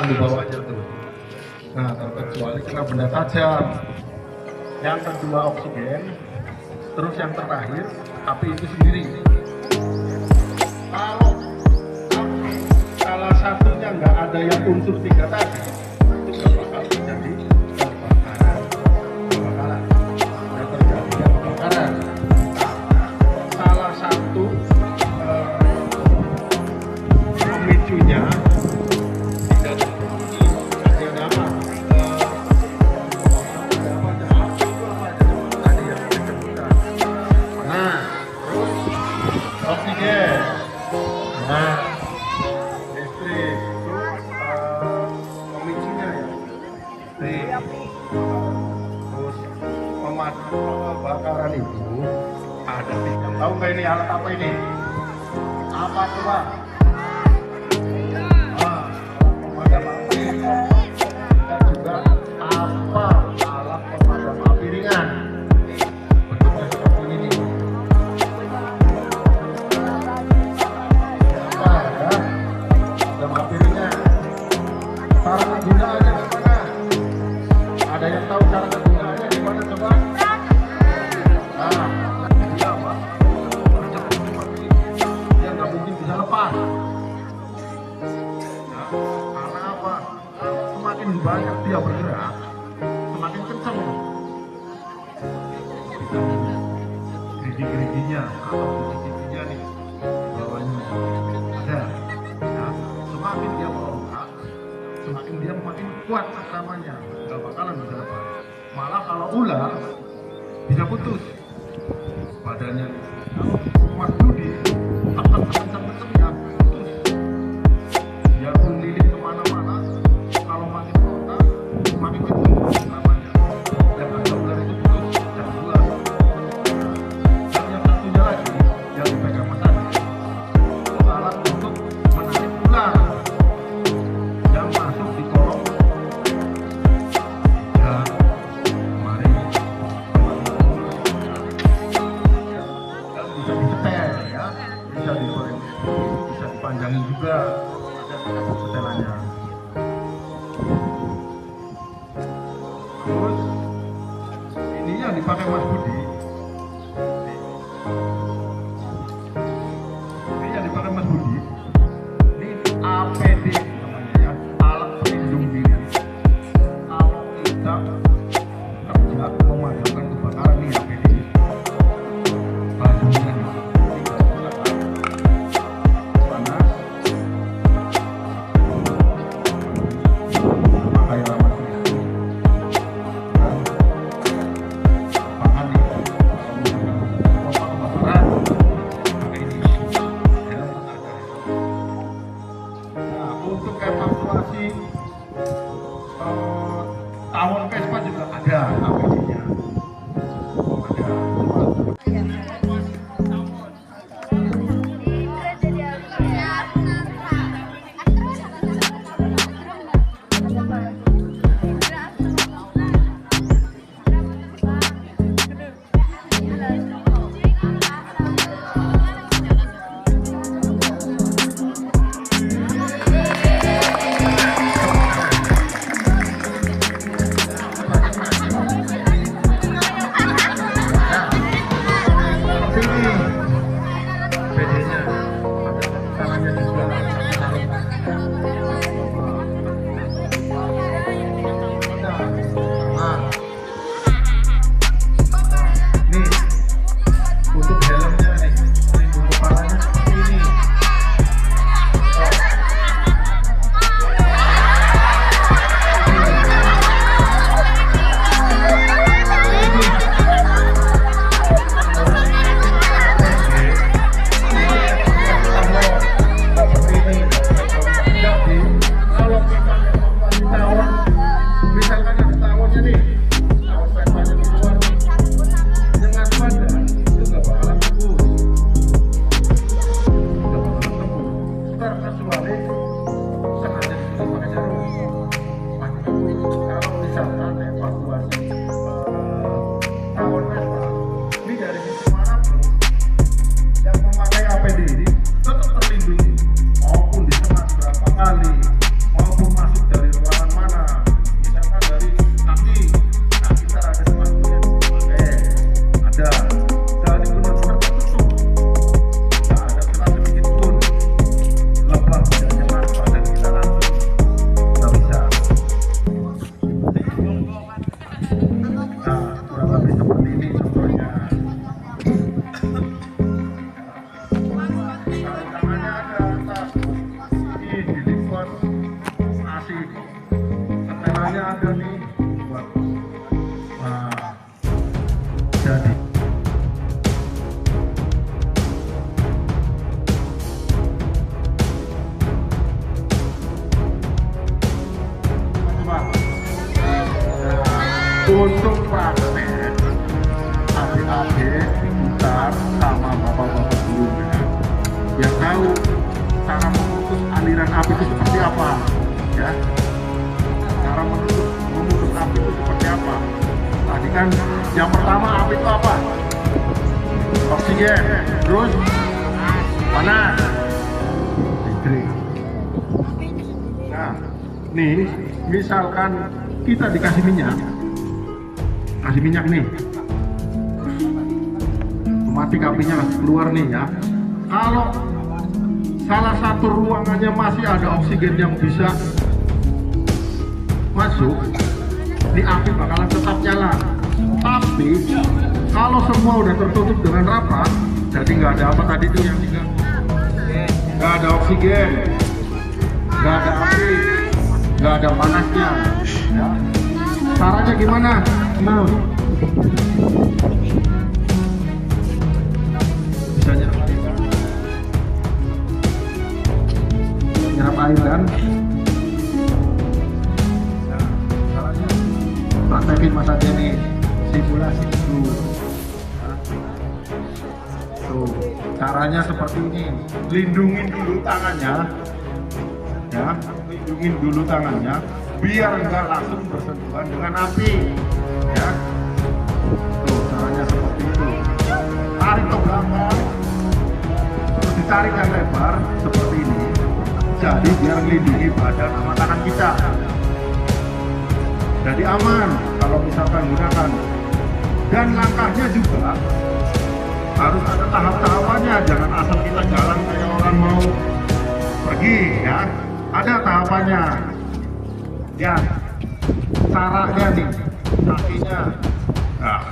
di bawahnya tuh. Nah, terkecuali kena benda tajam. Yang kedua oksigen, terus yang terakhir api itu sendiri. Kalau salah satunya nggak ada yang unsur tiga tadi, itu nggak bakal terjadi kebakaran. Nggak terjadi kebakaran. Salah satu pemicunya tidak terbukti. Ada apa? Oksigen, nah, listrik, terus pemicunya ya, terus pemadam kebakaran itu ada tiga. Tahu nggak ini alat apa ini? Apa coba? Pemadam api dan juga apa alat pemadam api ringan. Bentuknya seperti ini. Cara penggunaannya gimana? Ada yang tahu cara penggunaannya gimana coba? Nah, dia apa? Dia nggak mungkin bisa lepas. Nah, karena apa? Semakin banyak dia bergerak, semakin kencang gerigi-geriginya atau giginya nih bawahnya ada. Nah, semakin dia melonjak, semakin dia makin kuat cakramanya, nggak bakalan bisa lepas. Malah kalau ular bisa putus badannya. Mas Budi akan kencang-kencangnya putus. Dia pun lilit kemana-mana. Kalau makin melonjak, semakin kencang cakramanya. Dan ada ular itu putus jam 2. Dan yang satunya lagi yang dipegang Mas Adi, itu alat untuk menarik ular yang masuk di kolong. Ya, kemarin dan bisa disetel ya, bisa digoreng, bisa dipanjangin juga, ada setelannya. Terus ini yang dipakai Mas Budi, ini yang dipakai Mas Budi, ini APD namanya ya, alat pelindung diri. Kalau kita kerja memadamkan kebakaran nih APD, bajunya nih tinggal gunakan panas, pakai lama sih, dan bahan nih, kalau misalkan pompa kebakaran pakai ini, helm ada. Nah, untuk evakuasi tawon Vespa juga ada APD-nya. untuk praktek adik-adik putar sama bapak-bapak gurunya yang tahu cara memutus aliran api itu seperti apa, ya. Cara memutus api itu seperti apa. Tadi kan yang pertama api itu apa? Oksigen. Terus panas, listrik. Nah, nih misalkan kita dikasih minyak, kasih minyak nih, otomatis apinya keluar nih ya. Kalau salah satu ruangannya masih ada oksigen yang bisa masuk, ini api bakalan tetap nyala. Tapi kalau semua udah tertutup dengan rapat, jadi nggak ada apa tadi itu yang tiga, nggak ada oksigen, nggak ada api, nggak ada panasnya, ya. Caranya gimana? Nah, bisa nyerap air kan? Nah, caranya praktekin Mas aja nih, simulasi dulu. Nah, tuh, caranya seperti ini. Lindungin dulu tangannya, ya, lindungin dulu tangannya, biar nggak langsung bersentuhan dengan api, ya. Tuh, caranya seperti itu. Tarik ke belakang, terus ditarik yang lebar seperti ini. Jadi biar melindungi badan sama tangan kita. Jadi aman kalau misalkan gunakan. Dan langkahnya juga harus ada tahap-tahapannya. Jangan asal kita jalan kayak orang mau pergi, ya. Ada tahapannya. Ya, caranya nih, kakinya. Nah,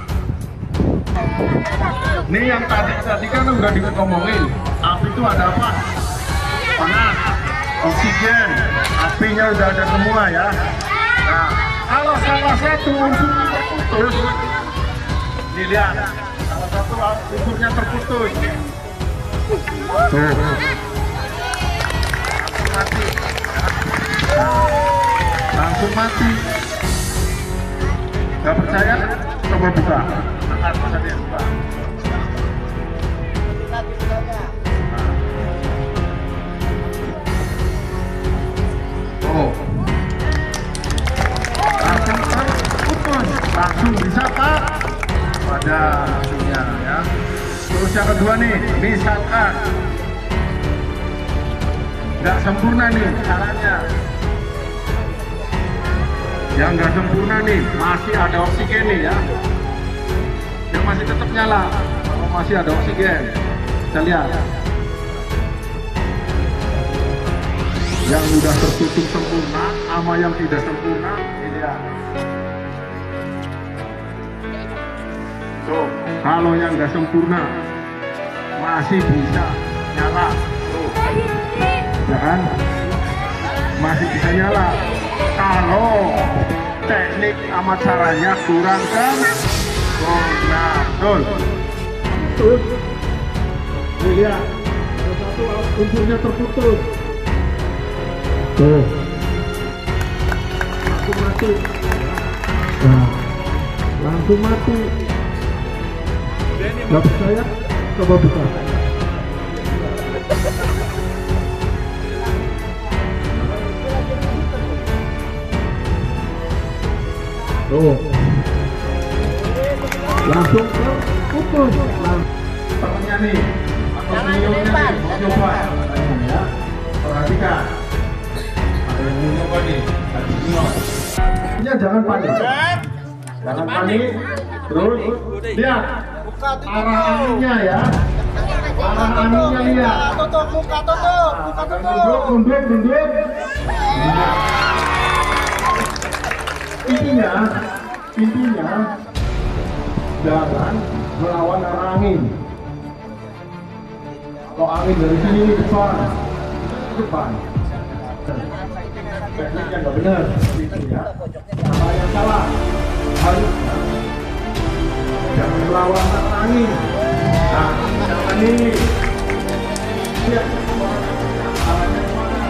ini yang tadi kan udah ngomongin. Api itu ada apa? Panas, oksigen, apinya udah ada semua ya. Nah, kalau salah satu unsurnya terputus, dilihat, salah satu unsurnya terputus. Tuh, mati. Langsung mati. Gak percaya? Coba buka. Angkat saja buka. Oh, langsung terputus, langsung bisa Pak pada langsungnya ya. Terus yang kedua nih, misalkan nggak sempurna nih caranya. Yang nggak sempurna nih, masih ada oksigen nih ya. Yang masih tetap nyala, kalau masih ada oksigen. Kita lihat. Yang udah tertutup sempurna sama yang tidak sempurna, ini ya. Tuh, kalau yang nggak sempurna masih bisa nyala. Tuh, ya kan? Masih bisa nyala. Kalau teknik sama caranya kurang sempurna, betul. Terus, lihat, satu unsurnya terputus. Tuh, langsung mati. Nah, langsung mati. Gak percaya? Coba buka. Tuh, langsung terputus. Tangannya nih, atau senyumnya nih, mau coba. Ya, perhatikan. Coba nih, jangan panik, jangan panik. Terus lihat arah anginnya ya, arah anginnya lihat. Tutup muka, tutup, muka tutup. Mundur. Intinya jangan melawan arah angin. Kalau angin dari sini ke depan. Tekniknya nggak benar, gitu ya. Sama yang salah, harusnya jangan melawan angin. Nah, jangan ini. Lihat, arahnya kemana?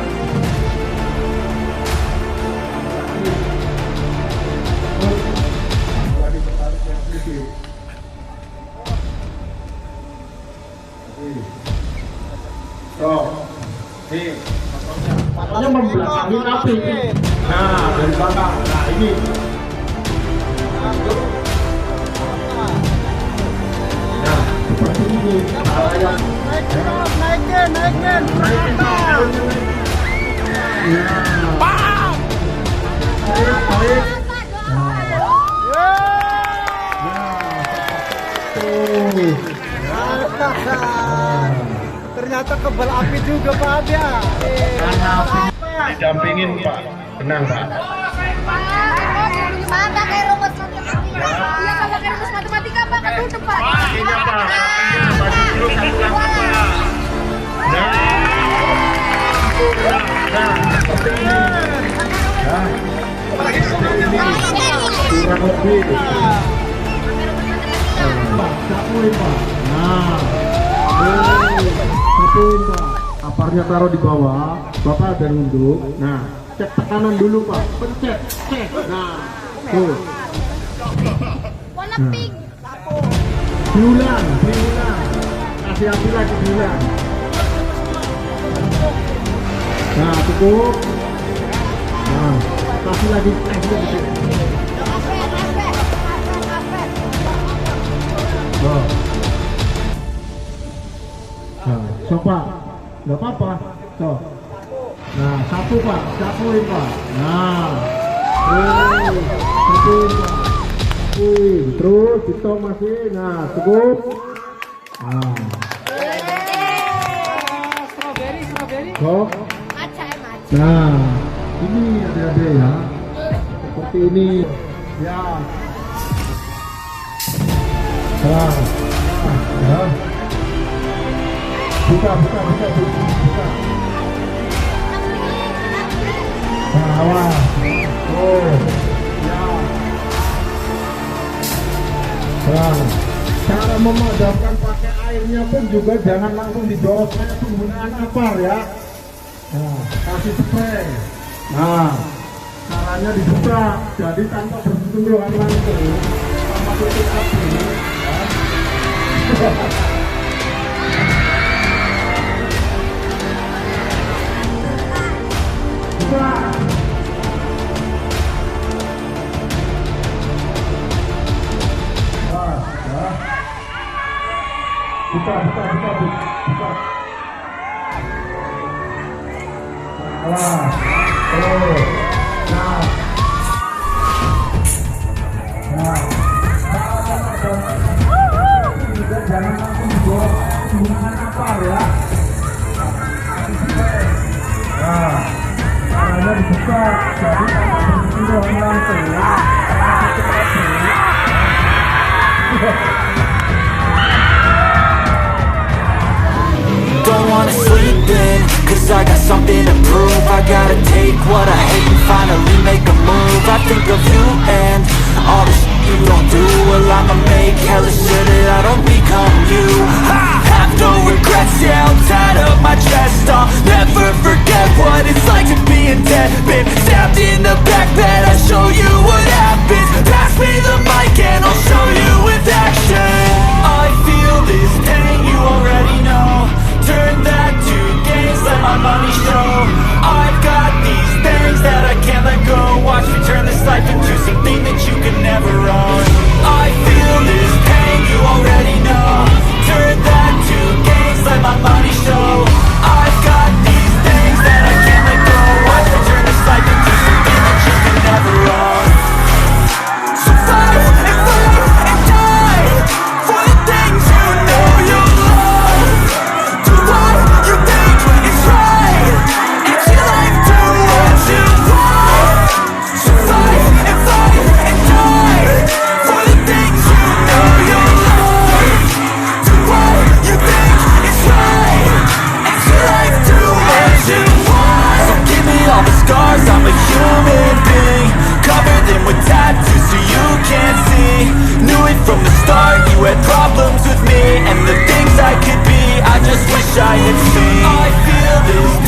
Nih, contohnya membelakangi api. Nah, dari belakang. Nah, ini. Nah, seperti ini. Cara yang naikin. Ternyata kebal api juga Pak Abia. didampingin Pak. Tenang Pak. Pak, pakai rumus matematika. Iya, Pak, pakai rumus matematika, Pak. Kan tutup, Pak. Iya Pak. Baju dulu satu Pak. Nah, seperti ini. Nah, seperti ini. Kurang lebih. Pak, sapuin Pak. Nah, sapuin Pak. Aparnya taruh di bawah. Bapak ada nunduk. Nah, cek tekanan dulu Pak. Pencet, cek. Nah, tuh. Warna pink. Diulang. Kasih api lagi diulang. Nah, cukup. Nah, kasih lagi. Nah, coba. Nggak apa-apa. Tuh. Nah, satu Pak. Satuin Pak. Nah. Satuin Pak. Terus hitung masih. Nah, cukup. Nah. Kok? Nah, ini adik-adik ya. Seperti ini. Ya. Nah. Ya. Buka. Nah, awas. Oh. Ya. Nah, cara memadamkan pakai airnya pun juga jangan langsung didorong kayak penggunaan apar ya. Nah, kasih spray. Nah, caranya dibuka, jadi tanpa bersentuhan langsung sama titik api. Ya. Buka. Buka. Alah. Oh. Nah. Jangan langsung dibawa menggunakan apar ya. Nah, caranya dibuka, jadi bersentuhan langsung ya. Don't wanna sleep in, cause I got something to prove. I gotta take what I hate and finally make a move. I think of you and all the shit you don't do. Well, I'ma make hella sure that I don't become you. I have no regrets, yeah, I'll tie up my chest. I'll never forget what it's like to be in debt. Been stabbed in the back bed, I'll show you what happens. Pass me the mic and I'll show you with action. I feel this pain, you already know. Turn that to gains, let my money show. I've got these things that I can't let go. Watch me turn this life into something that you can never own. I feel this pain, you already know. Turn that to gains, let my money show. I've got these things that I can't let go. Watch me turn this life into something that you can never own. So fight and die for the things you know you love. Do what you think is right, and your life do what you want. So fight and die for the things you know you love. Do what you think is right, and your life do what you want. So give me all the scars, I'm a human being. Cover them with tattoos so you can't see. Knew it from the start, you had problems with me and the things I could be, I just wish I had seen. I feel this